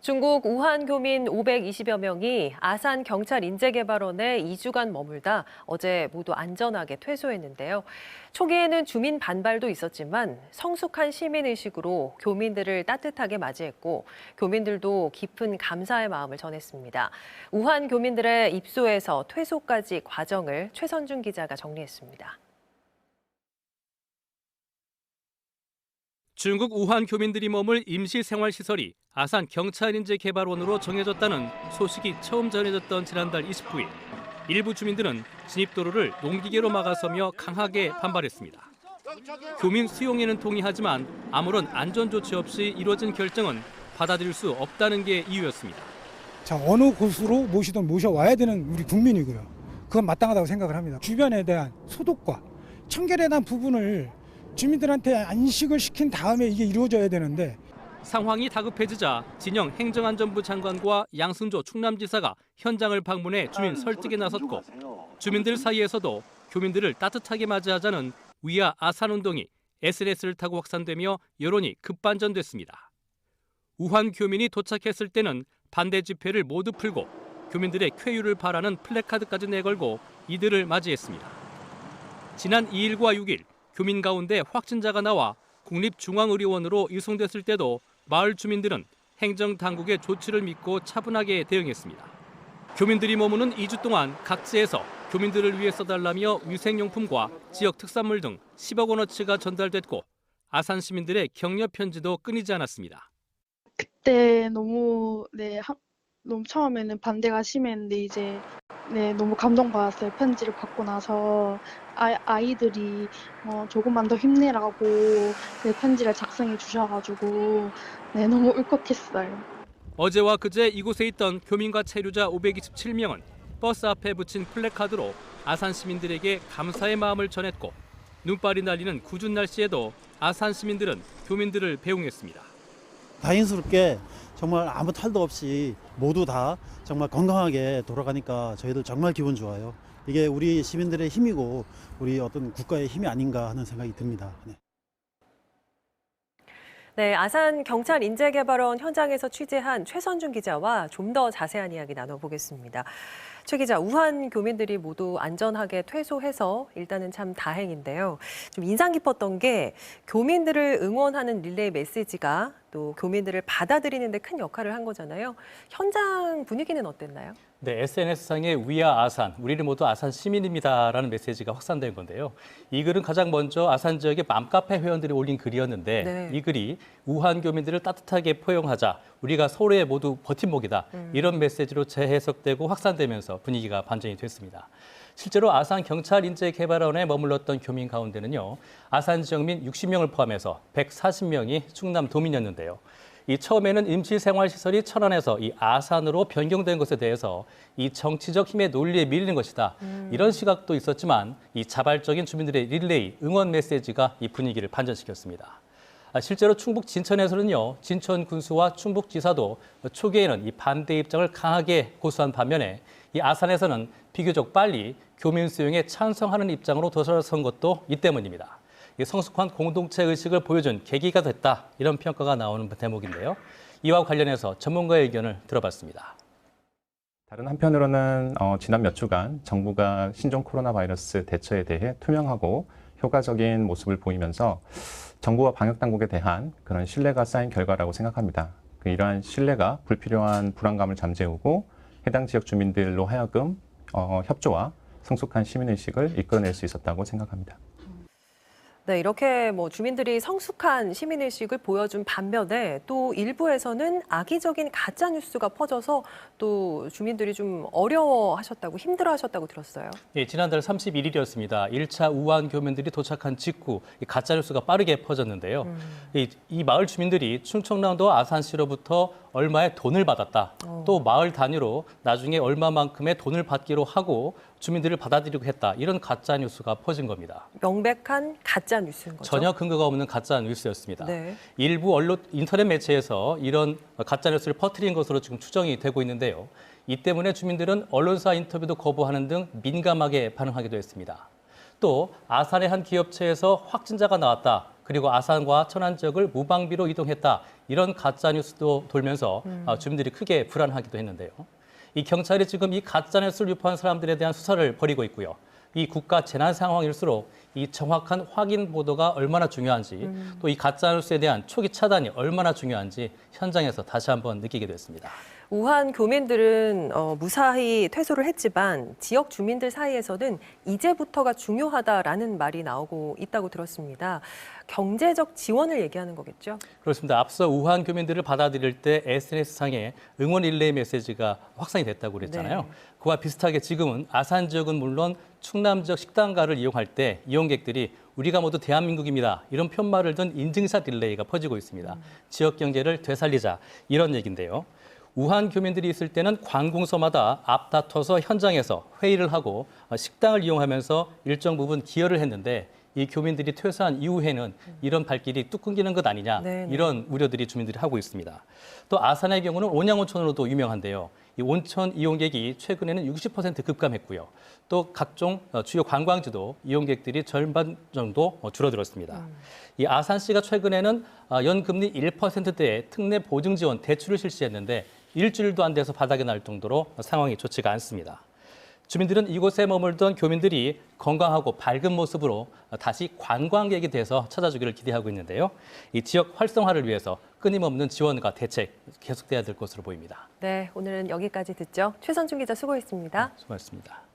중국 우한 교민 520여 명이 아산 경찰 인재개발원에 2주간 머물다 어제 모두 안전하게 퇴소했는데요. 초기에는 주민 반발도 있었지만 성숙한 시민의식으로 교민들을 따뜻하게 맞이했고 교민들도 깊은 감사의 마음을 전했습니다. 우한 교민들의 입소에서 퇴소까지 과정을 최선준 기자가 정리했습니다. 중국 우한 교민들이 머물 임시생활시설이 아산 경찰인재개발원으로 정해졌다는 소식이 처음 전해졌던 지난달 29일. 일부 주민들은 진입도로를 농기계로 막아서며 강하게 반발했습니다. 교민 수용에는 동의하지만 아무런 안전조치 없이 이루어진 결정은 받아들일 수 없다는 게 이유였습니다. 자, 어느 곳으로 모시든 모셔와야 되는 우리 국민이고요. 그건 마땅하다고 생각을 합니다. 주변에 대한 소독과 청결에 대한 부분을 주민들한테 안식을 시킨 다음에 이게 이루어져야 되는데 상황이 다급해지자 진영 행정안전부 장관과 양승조 충남지사가 현장을 방문해 주민 설득에 나섰고 주민들 사이에서도 교민들을 따뜻하게 맞이하자는 위아 아산운동이 SNS를 타고 확산되며 여론이 급반전됐습니다. 우한 교민이 도착했을 때는 반대 집회를 모두 풀고 교민들의 쾌유를 바라는 플래카드까지 내걸고 이들을 맞이했습니다. 지난 2일과 6일 교민 가운데 확진자가 나와 국립중앙의료원으로 이송됐을 때도 마을 주민들은 행정당국의 조치를 믿고 차분하게 대응했습니다. 교민들이 머무는 2주 동안 각지에서 교민들을 위해 써달라며 위생용품과 지역 특산물 등 10억 원어치가 전달됐고 아산 시민들의 격려 편지도 끊이지 않았습니다. 그때 너무 너무 처음에는 반대가 심했는데 이제 너무 감동받았어요. 편지를 받고 나서 아이들이 조금만 더 힘내라고 편지를 작성해 주셔가지고 너무 울컥했어요. 어제와 그제 이곳에 있던 교민과 체류자 527명은 버스 앞에 붙인 플래카드로 아산 시민들에게 감사의 마음을 전했고 눈발이 날리는 궂은 날씨에도 아산 시민들은 교민들을 배웅했습니다. 다행스럽게 정말 아무 탈도 없이 모두 다 정말 건강하게 돌아가니까 저희들 정말 기분 좋아요. 이게 우리 시민들의 힘이고 우리 어떤 국가의 힘이 아닌가 하는 생각이 듭니다. 네, 아산 경찰 인재개발원 현장에서 취재한 최선준 기자와 좀 더 자세한 이야기 나눠보겠습니다. 최 기자, 우한 교민들이 모두 안전하게 퇴소해서 일단은 참 다행인데요. 좀 인상 깊었던 게 교민들을 응원하는 릴레이 메시지가 또 교민들을 받아들이는 데 큰 역할을 한 거잖아요. 현장 분위기는 어땠나요? 네, SNS상에 위아 아산, 우리는 모두 아산 시민입니다라는 메시지가 확산된 건데요. 이 글은 가장 먼저 아산 지역의 맘카페 회원들이 올린 글이었는데 네. 이 글이 우한 교민들을 따뜻하게 포용하자, 우리가 서로의 모두 버팀목이다. 이런 메시지로 재해석되고 확산되면서 분위기가 반전이 됐습니다. 실제로 아산 경찰인재개발원에 머물렀던 교민 가운데는요. 아산 지역민 60명을 포함해서 140명이 충남 도민이었는데요. 이 처음에는 임시생활시설이 천안에서 이 아산으로 변경된 것에 대해서 이 정치적 힘의 논리에 밀리는 것이다. 이런 시각도 있었지만 이 자발적인 주민들의 릴레이, 응원 메시지가 이 분위기를 반전시켰습니다. 실제로 충북 진천에서는요, 진천 군수와 충북지사도 초기에는 이 반대 입장을 강하게 고수한 반면에 이 아산에서는 비교적 빨리 교민 수용에 찬성하는 입장으로 돌아선 것도 이 때문입니다. 성숙한 공동체 의식을 보여준 계기가 됐다, 이런 평가가 나오는 대목인데요. 이와 관련해서 전문가의 의견을 들어봤습니다. 다른 한편으로는 지난 몇 주간 정부가 신종 코로나 바이러스 대처에 대해 투명하고 효과적인 모습을 보이면서 정부와 방역당국에 대한 그런 신뢰가 쌓인 결과라고 생각합니다. 이러한 신뢰가 불필요한 불안감을 잠재우고 해당 지역 주민들로 하여금 협조와 성숙한 시민의식을 이끌어낼 수 있었다고 생각합니다. 네, 이렇게 주민들이 성숙한 시민의식을 보여준 반면에 또 일부에서는 악의적인 가짜 뉴스가 퍼져서 또 주민들이 좀 어려워하셨다고, 힘들어하셨다고 들었어요. 예, 지난달 31일이었습니다. 1차 우한 교민들이 도착한 직후 가짜 뉴스가 빠르게 퍼졌는데요. 이 마을 주민들이 충청남도 아산시로부터 얼마의 돈을 받았다. 또 마을 단위로 나중에 얼마만큼의 돈을 받기로 하고 주민들을 받아들이고 했다. 이런 가짜 뉴스가 퍼진 겁니다. 명백한 가짜 뉴스인 거죠? 전혀 근거가 없는 가짜 뉴스였습니다. 네. 일부 언론, 인터넷 매체에서 이런 가짜 뉴스를 퍼뜨린 것으로 지금 추정이 되고 있는데요. 이 때문에 주민들은 언론사 인터뷰도 거부하는 등 민감하게 반응하기도 했습니다. 또 아산의 한 기업체에서 확진자가 나왔다. 그리고 아산과 천안 지역을 무방비로 이동했다. 이런 가짜 뉴스도 돌면서 주민들이 크게 불안하기도 했는데요. 이 경찰이 지금 이 가짜 뉴스를 유포한 사람들에 대한 수사를 벌이고 있고요. 이 국가 재난 상황일수록 이 정확한 확인 보도가 얼마나 중요한지 또 이 가짜 뉴스에 대한 초기 차단이 얼마나 중요한지 현장에서 다시 한번 느끼게 됐습니다. 우한 교민들은 무사히 퇴소를 했지만 지역 주민들 사이에서는 이제부터가 중요하다라는 말이 나오고 있다고 들었습니다. 경제적 지원을 얘기하는 거겠죠? 그렇습니다. 앞서 우한 교민들을 받아들일 때 SNS상에 응원 릴레이 메시지가 확산이 됐다고 그랬잖아요. 네. 그와 비슷하게 지금은 아산 지역은 물론 충남 지역 식당가를 이용할 때 이용객들이 우리가 모두 대한민국입니다. 이런 편말을 든 인증샷 릴레이가 퍼지고 있습니다. 지역 경제를 되살리자 이런 얘기인데요. 우한 교민들이 있을 때는 관공서마다 앞다퉈서 현장에서 회의를 하고 식당을 이용하면서 일정 부분 기여를 했는데 이 교민들이 퇴소한 이후에는 이런 발길이 뚝 끊기는 것 아니냐 네네. 이런 우려들이 주민들이 하고 있습니다. 또 아산의 경우는 온양온천으로도 유명한데요. 이 온천 이용객이 최근에는 60% 급감했고요. 또 각종 주요 관광지도 이용객들이 절반 정도 줄어들었습니다. 이 아산시가 최근에는 연금리 1%대의 특례 보증 지원 대출을 실시했는데 일주일도 안 돼서 바닥에 날 정도로 상황이 좋지가 않습니다. 주민들은 이곳에 머물던 교민들이 건강하고 밝은 모습으로 다시 관광객이 돼서 찾아주기를 기대하고 있는데요. 이 지역 활성화를 위해서 끊임없는 지원과 대책 계속돼야 될 것으로 보입니다. 네, 오늘은 여기까지 듣죠. 최선준 기자 수고했습니다. 수고하셨습니다.